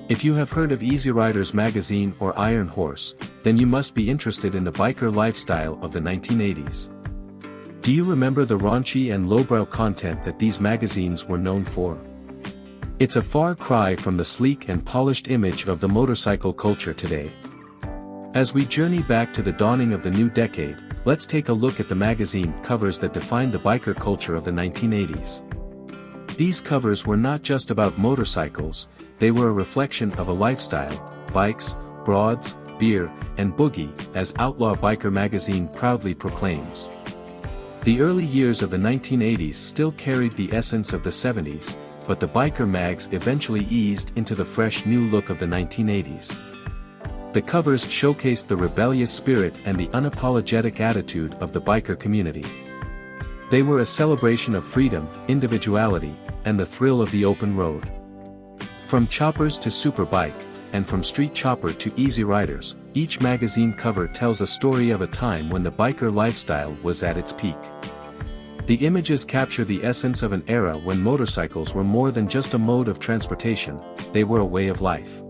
If you have heard of Easyriders magazine or Iron Horse, then you must be interested in the biker lifestyle of the 1980s. Do you remember the raunchy and lowbrow content that these magazines were known for? It's a far cry from the sleek and polished image of the motorcycle culture today. As we journey back to the dawning of the new decade, let's take a look at the magazine covers that defined the biker culture of the 1980s. These covers were not just about motorcycles, they were a reflection of a lifestyle: bikes, broads, beer, and boogie, as Outlaw Biker magazine proudly proclaims. The early years of the 1980s still carried the essence of the 70s, but the biker mags eventually eased into the fresh new look of the 1980s. The covers showcased the rebellious spirit and the unapologetic attitude of the biker community. They were a celebration of freedom, individuality, and the thrill of the open road. From choppers to superbike, and from street chopper to Easyriders, each magazine cover tells a story of a time when the biker lifestyle was at its peak. The images capture the essence of an era when motorcycles were more than just a mode of transportation, they were a way of life.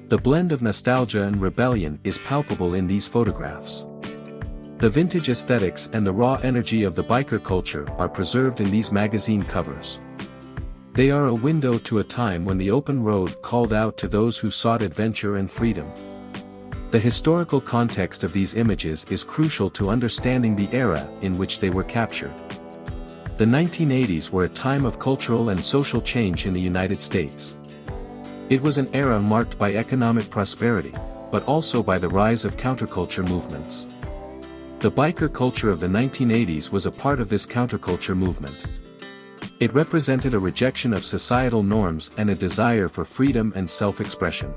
The blend of nostalgia and rebellion is palpable in these photographs. The vintage aesthetics and the raw energy of the biker culture are preserved in these magazine covers. They are a window to a time when the open road called out to those who sought adventure and freedom. The historical context of these images is crucial to understanding the era in which they were captured. The 1980s were a time of cultural and social change in the United States. It was an era marked by economic prosperity, but also by the rise of counterculture movements. The biker culture of the 1980s was a part of this counterculture movement. It represented a rejection of societal norms and a desire for freedom and self-expression.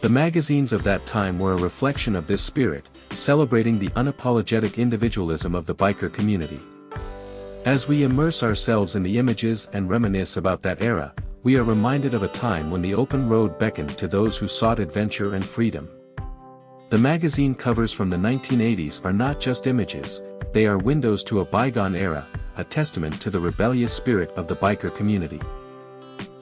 The magazines of that time were a reflection of this spirit, celebrating the unapologetic individualism of the biker community. As we immerse ourselves in the images and reminisce about that era, we are reminded of a time when the open road beckoned to those who sought adventure and freedom. The magazine covers from the 1980s are not just images, they are windows to a bygone era, a testament to the rebellious spirit of the biker community.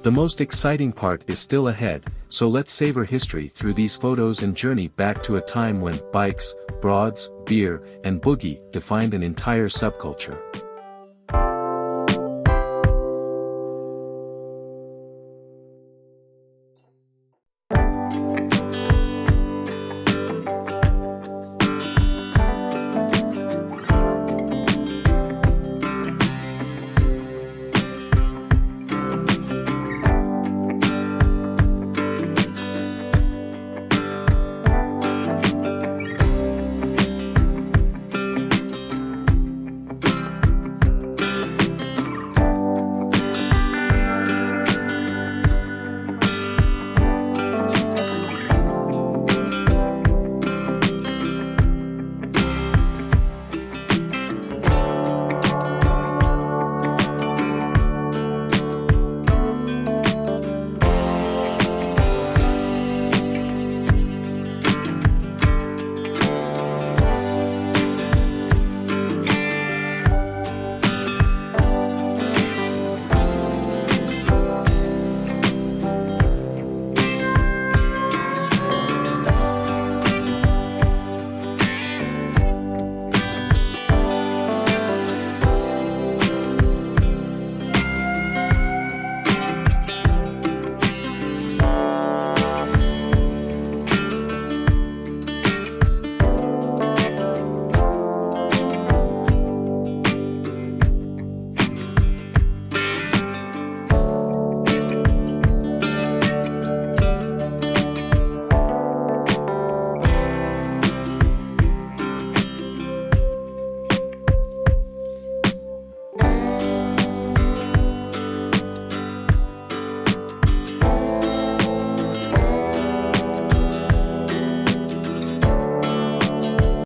The most exciting part is still ahead, so let's savor history through these photos and journey back to a time when bikes, broads, beer, and boogie defined an entire subculture.